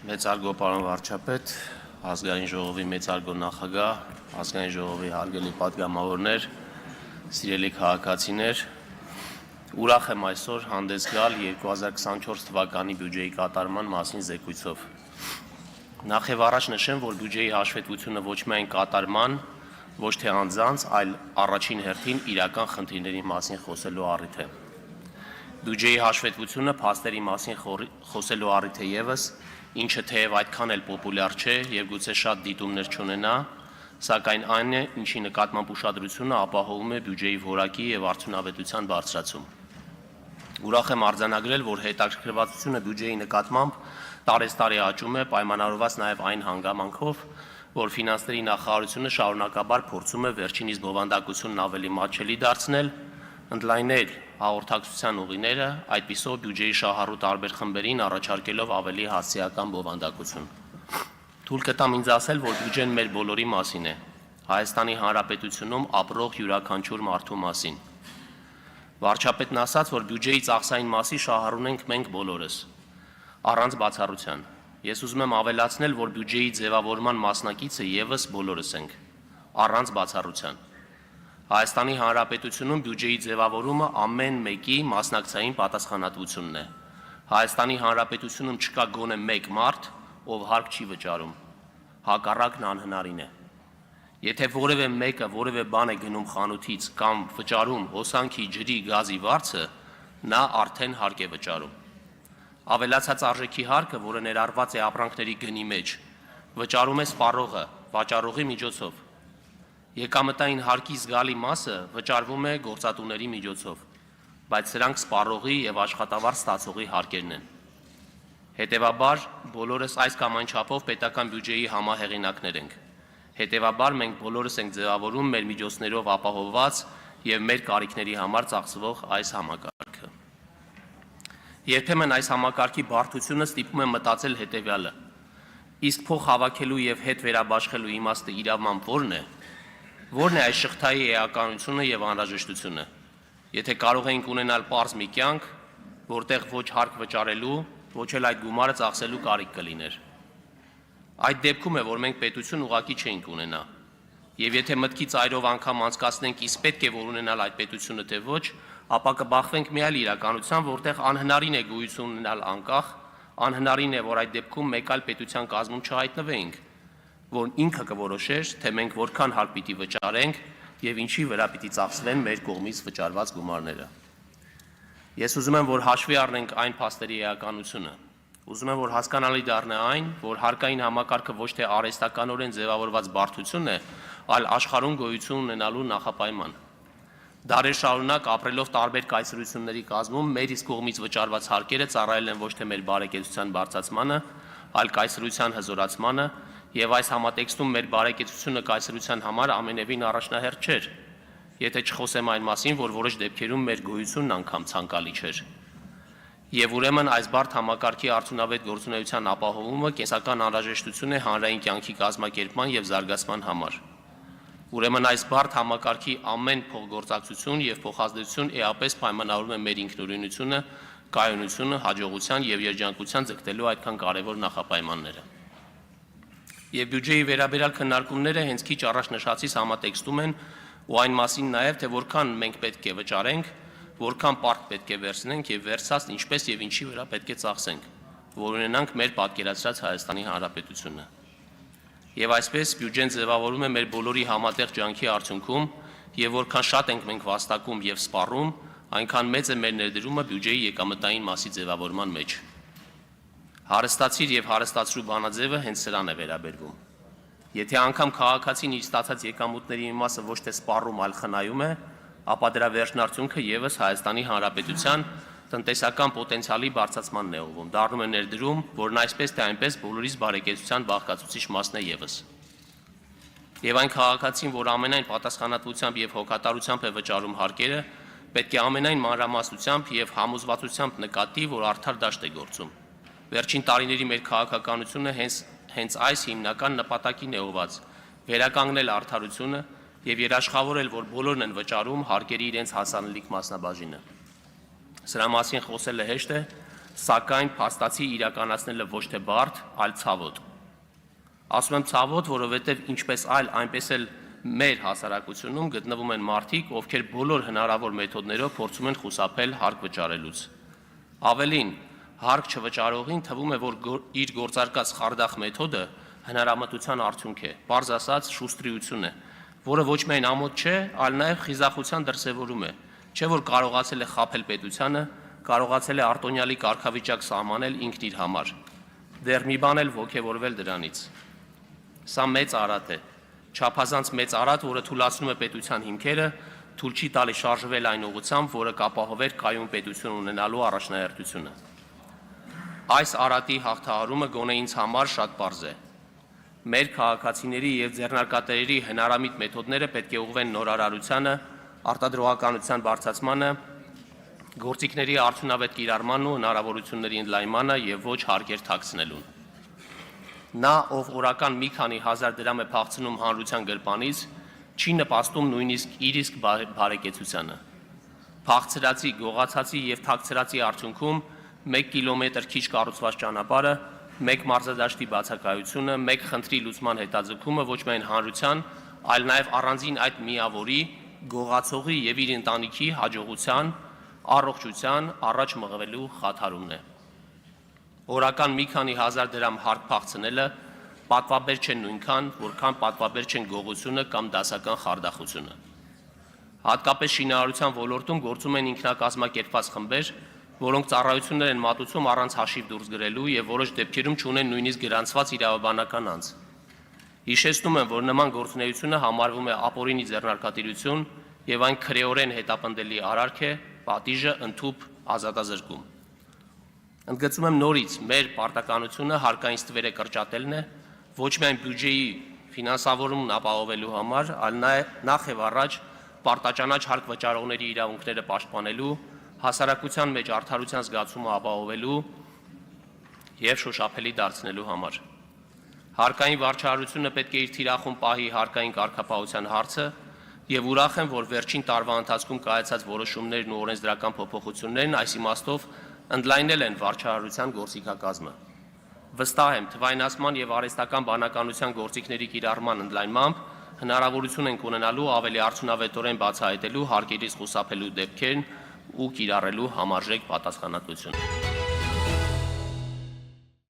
Մեծարգո պարոն վարչապետ, ազգային ժողովի մեծարգո նախագահ, ազգային ժողովի հարգելի պատգամավորներ, սիրելի քաղաքացիներ, ուրախ եմ այսօր հանդես գալ 2024 թվականի բյուջեի կատարման մասին զեկույցով։ Նախ եւ առաջ նշեմ, որ բյուջեի հաշվետվությունը ոչ միայն կատարման, ոչ թե անձանց, այլ առաջին հերթին իրական խնդիրների մասին խոսելու առիթ է։ Բյուջեի հաշվետվությունը փաստերի մասին խոսելու առիթ է ևս, ինչը թեև այդքան էլ պոպուլյար չէ եւ գուցե շատ դիտումներ չունենա, սակայն այն է, ինչի նկատմամբ ուշադրությունը ապահովում է բյուջեի որակի եւ արդյունավետության բարձրացում։ Ուրախ եմ արձանագրել, որ հետաքրքրվածությունը բյուջեի նկատմամբ տարեստարի աճում է, պայմանավորված նաեւ այն հանգամանքով, որ ֆինանսների նախարարությունը շարունակաբար փորձում է վերջինիս բովանդակությունն ավելի մատչելի դարձնել, ընդլայնել հաղորդակցության ուղիները, այդպիսով բյուջեի շահառու տարբեր խմբերին առաջարկելով ավելի հասցեական բովանդակություն։ Թույլ կտամ ինձ ասել, որ բյուջեն մեր բոլորի մասին է, Հայաստանի Հանրապետությունում ապրող յուրաքանչյուր մարդու մասին։ Վարչապետն ասաց, որ բյուջեի ծախսային մասի շահառուն ենք մենք բոլորս, առանց բացառության։ Ես ուզում եմ ավելացնել, որ բյուջեի ձևավորման մասնակիցը ևս բոլորս ենք, առանց բացառության։ Հայաստանի Հանրապետությունում բյուջեի ձևավորումը ամեն մեկի մասնակցային պատասխանատվությունն է։ Հայաստանի Հանրապետությունում չկա գոնե մեկ մարդ, ով հարկ չի վճարում, հակառակն անհնարին է։ Եթե որևէ մեկը որևէ բան է գնում խանութից կամ վճարում հոսանքի, ջրի, գազի վարձը, նա արդեն հարկ է վճարում։ Ավելացած արժեքի հարկը, որը ներառված է ապրանքների գնի մեջ, վճարում է սպառողը, վաճառողի միջոցով։ Եկամտային հարկի զգալի մասը վճարվում է գործատուների միջոցով, բայց սրանք սպառողի եւ աշխատավարձ ստացողի հարկերն են։ Հետևաբար, բոլորս այս կամ այն չափով պետական բյուջեի համահեղինակներ ենք։ Հետևաբար, մենք բոլորս ենք ձևավորում մեր միջոցներով ապահովված եւ մեր կարիքների համար ծախսվող այս համակարգը։ Երբեմն այս համակարգի բարդությունը ստիպում է մտածել հետևյալը. իսկ փող հավաքելու եւ հետ վերաբաշխելու իմաստը իրավամբ Որն է այս շղթայի էականությունը եւ անհրաժեշտությունը։ Եթե կարող էինք ունենալ պարզ մի կյանք, որտեղ ոչ հարկ վճարելու, ոչ էլ այդ գումարը ծախսելու կարիք կլիներ։ Այդ դեպքում է, որ մենք պետություն ուղղակի չենք ունենա։ Եվ եթե մտքի ծայրով անգամ անցկացնենք, իսկ պետք է որ ունենալ այդ պետությունը թե ոչ, ապա կբախվենք մի այլ իրականության, որտեղ անհնարին է գոյություն ունենալ անկախ, անհնարին է, որ այդ դեպքում մեկ այլ պետության կազմում չհայտնվեինք, որ ինքը կորոշեր, թե մենք որքան հարկ պիտի վճարենք եւ ինչի վրա պիտի ծախսվեն մեր կողմից վճարված գումարները։ Ես ուզում եմ, որ հաշվի առնենք այն փաստերի էականությունը։ Ուզում եմ, որ հասկանալի դառնա այն, որ հարկային համակարգը ոչ թե արհեստականորեն ձևավորված բարդություն է, այլ աշխարհում գոյություն ունենալու նախապայման։ Դարեր շարունակ ապրելով տարբեր կայսրությունների կազմում մեր իսկ կողմից վճարված հարկերը ծառայել են ոչ թե մեր բարեկեցության բարձրացմանը, այլ կայսրության հզորացմանը, եւ այս համատեքստում մեր բարեկեցությունը կայսրության համար ամենևին առաջնահերթ չէր, եթե չխոսեմ այն մասին, որ որոշ դեպքերում մեր գոյությունն անգամ ցանկալի չէր։ Եվ ուրեմն այս բարդ համակարգի արդյունավետ գործունեության ապահովումը կենսական անհրաժեշտություն է հանրային կյանքի կազմակերպման եւ զարգացման համար։ Ուրեմն այս բարդ համակարգի ամեն փոխգործակցություն եւ փոխազդեցություն էապես պայմանավորում է մեր ինքնուրույնությունը, կայունությունը, հաջողության եւ երջանկության ձգտելու այդքան կարեւոր նախապայմանները։ Եվ բյուջեի վերաբերյալ քննարկումները հենց քիչ առաջ նշածից համատեքստում են ու այն մասին նաեւ, թե որքան մենք պետք է վճարենք, որքան պարկ պետք է վերցնենք եւ վերցած ինչպես եւ ինչի վրա պետք է ծախսենք, որ ունենանք մեր պատկերացրած Հայաստանի Հանրապետությունը։ Եվ այսպես բյուջեն ձևավորում է մեր բոլորի համատեղ ջանքի արդյունքում եւ որքան շատ ենք մենք վաստակում եւ սպառում, այնքան մեծ է մեր ներդրումը բյուջեի եկամտային մասի ձևավորման մեջ։ Հարստացիր եւ հարստացրու բանաձևը հենց սրան է վերաբերվում։ Եթե անգամ քաղաքացին իր ստացած եկամուտների մի մասը ոչ թե սպառում, այլ խնայում է, ապա դրա վերջնարդյունքը եւս Հայաստանի Հանրապետության տնտեսական պոտենցիալի բարձրացմանն է ուղղում, դառնում է ներդրում, որն այսպես թե այնպես բոլորիս բարեկեցության բաղկացուցիչ մասն է եւս։ Եվ այն քաղաքացին, որ ամենայն պատասխանատվությամբ եւ հոգատարությամբ է վճարում հարկերը, պետք է ամենայն մանրամասնությամբ եւ համոզվածությամբ նկատի, որ արդար դաշտ է գործում։ Վերջին տարիների մեր քաղաքականությունը հենց այս հիմնական նպատակին է ուղղված՝ վերականգնել արդարությունը եւ երաշխավորել, որ բոլորն են վճարում հարկերի իրենց հասանելիք մասնաբաժինը։ Սրա մասին խոսելը հեշտ է, սակայն փաստացի իրականացնելը ոչ թե բարդ, այլ ցավոտ։ Ասում եմ ցավոտ, որովհետև ինչպես այլ, այնպես էլ մեր հասարակությունում գտնվում են մարդիկ, ովքեր բոլոր հնարավոր մեթոդներով փորձում են խուսափել հարկ վճարելուց։ Ավելին, հարկ չվճարողին թվում է, որ իր գործարկած խարդախ մեթոդը հնարամտության արդյունք է, պարզ ասած շուստրիություն է, որը ոչ միայն ամոթ չէ, այլ նաև խիզախության դրսևորում է, չէ որ կարողացել է խաբել պետությանը, կարողացել է արտոնյալի կարգավիճակ սահմանել ինքն իր համար։ Դեռ մի բան էլ ոգևորվել դրանից։ Սա մեծ արատ է, չափազանց մեծ արատ, որը թուլացնում է պետության հիմքերը, թույլ չի տալի շարժվել այն ուղղությամբ, որը կապահովեր կայուն պետություն ունենալու առաջնահերթությունը։ Այս արատի հաղթահարումը գոնե ինձ համար շատ պարզ է։ Մեր քաղաքացիների եւ ձեռնարկատերերի հնարամիտ մեթոդները պետք է ուղղվեն նորարարությանը, արտադրողականության բարձրացմանը, գործիքների արդյունավետ կիրառմանն ու հնարավորությունների ընդլայնմանը եւ ոչ հարկեր թաքցնելուն։ Նա, ով օրական մի քանի հազար դրամ է փախցնում հանրության գրպանից, չի նպաստում նույնիսկ իր իսկ բարեկեցությանը։ Փախցրածի, գողացածի եւ թաքցրածի արդյունքում 1 կիլոմետր քիչ կառուցված ճանապարհը, 1 մարզադաշտի բացակայությունը, 1 խնդրի լուծման հետաձգումը ոչ միայն հանրության, այլ նաև առանձին այդ միավորի, գողացողի եւ իր ընտանիքի հաջողության, առողջության առաջ մղվելու խաթարումն է։ Օրական մի քանի հազար դրամ հարկ փախցնելը պատվաբեր չեն նույնքան, որքան պատվաբեր չեն գողությունը կամ դասական խարդախությունը։ Հատկապես շինարարության ոլորտում գործում են ինքնակազմակերպված խմբեր, որոնք ծառայություններ են մատուցում առանց հաշիվ դուրս գրելու եւ որոշ դեպքերում չունեն նույնիսկ գրանցված իրավաբանական անձ։ Հիշեցնում եմ, որ նման գործունեությունը համարվում է ապօրինի ձեռնարկատիրություն եւ այն քրեորեն հետապնդելի արարք է, պատիժը ընդհուպ ազատազրկում։ Ընդգծում եմ նորից, մեր պարտականությունը հարկային ստվերը կրճատելն է, ոչ միայն բյուջեի ֆինանսավորումն ապահովելու համար, այլ նախ եւ առաջ պարտաճանաչ հարկ վճարողների իրավունքները պաշտպանելու, հասարակության մեջ արդարության զգացումը ապահովելու եւ շոշափելի դարձնելու համար։ Հարկային վարչարությունը պետք է իր թիրախում պահի հարկային կարգապահության հարցը եւ ուրախ եմ, որ վերջին տարվա ընթացքում կայացած որոշումներն ու օրենսդրական փոփոխություններն այս իմաստով ընդլայնել են վարչարության գործիքակազմը։ Վստահ եմ, թվայնացման եւ արհեստական բանականության գործիքների կիրառման ընդլայնմամբ հնարավորություն ենք ունենալու ավելի արդյունավետորեն բացահայտելու հարկերից խուսափելու դեպքերն ու կիրառելու համարժեք պատասխանատվություն։